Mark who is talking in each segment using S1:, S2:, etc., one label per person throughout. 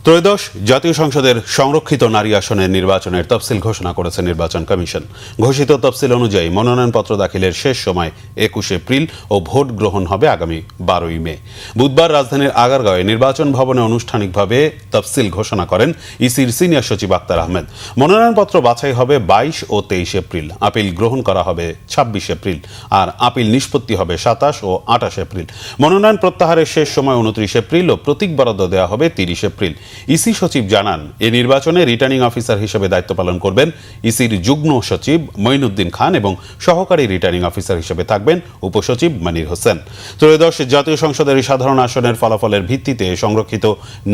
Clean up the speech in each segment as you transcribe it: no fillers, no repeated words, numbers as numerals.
S1: ত্রয়োদশ জাতীয় সংসদের সংরক্ষিত নারী আসনের নির্বাচনের তফসিল ঘোষণা করেছে নির্বাচন কমিশন। ঘোষিত তফসিল অনুযায়ী মনোনয়নপত্র দাখিলের শেষ সময় ২১ এপ্রিল ও ভোট গ্রহণ হবে আগামী ১২ মে। বুধবার রাজধানীর আগারগাঁওয়ে নির্বাচন ভবনে আনুষ্ঠানিকভাবে তফসিল ঘোষণা করেন ইসির সিনিয়র সচিব আক্তার আহমেদ। মনোনয়নপত্র বাছাই হবে ২২ ও ২৩ এপ্রিল, আপিল গ্রহণ করা হবে ২৬ এপ্রিল, আর আপিল নিষ্পত্তি হবে ২৭ ও ২৮ এপ্রিল। মনোনয়ন প্রত্যাহারের শেষ সময় ২৯ এপ্রিল ও প্রতীক বরাদ্দ দেওয়া হবে ৩০ এপ্রিল। ইসি সচিব জানান, এই নির্বাচনে রিটার্নিং অফিসার হিসেবে দায়িত্ব পালন করবেন ইসির যুগ্ম সচিব মঈনুদ্দিন খান এবং সহকারী রিটার্নিং অফিসার হিসেবে থাকবেন উপসচিব মনির হোসেন। ত্রয়োদশ জাতীয় সংসদের সাধারণ আসনের ফলাফলের ভিত্তিতে সংরক্ষিত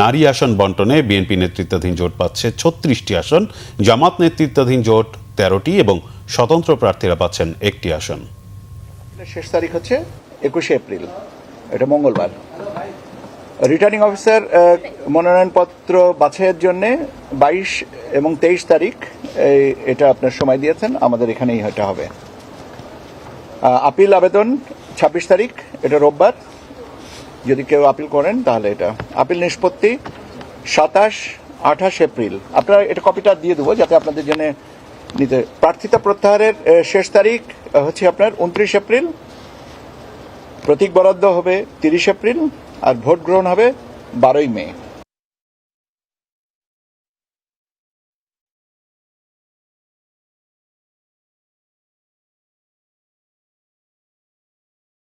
S1: নারী আসন বন্টনে বিএনপি নেতৃত্বাধীন জোট পাচ্ছে ৩৬টি আসন, জামাত নেতৃত্বাধীন জোট ১৩টি এবং স্বতন্ত্র প্রার্থীরা পাচ্ছেন ১টি আসন।
S2: শেষ তারিখ হচ্ছে ২১ এপ্রিল, এটা মঙ্গলবার। রিটার্নিং অফিসার মনোনয়নপত্র বাছাইয়ের জন্য ২২ এবং ২৩ তারিখ এটা আপনার সময় দিয়েছেন, আমাদের এখানেই এটা হবে। আপিল আবেদন ২৬ তারিখ, এটা রোববার, যদি কেউ আপিল করেন তাহলে এটা। আপিল নিষ্পত্তি ২৭-২৮ এপ্রিল। আপনারা এটা কপিটা দিয়ে দেবো যাতে আপনাদের জন্য নিতে। প্রার্থিতা প্রত্যাহারের শেষ তারিখ হচ্ছে আপনার ২৯ এপ্রিল, প্রতীক বরাদ্দ হবে ৩০ এপ্রিল, আর ভোট গ্রহণ হবে ১২ মে।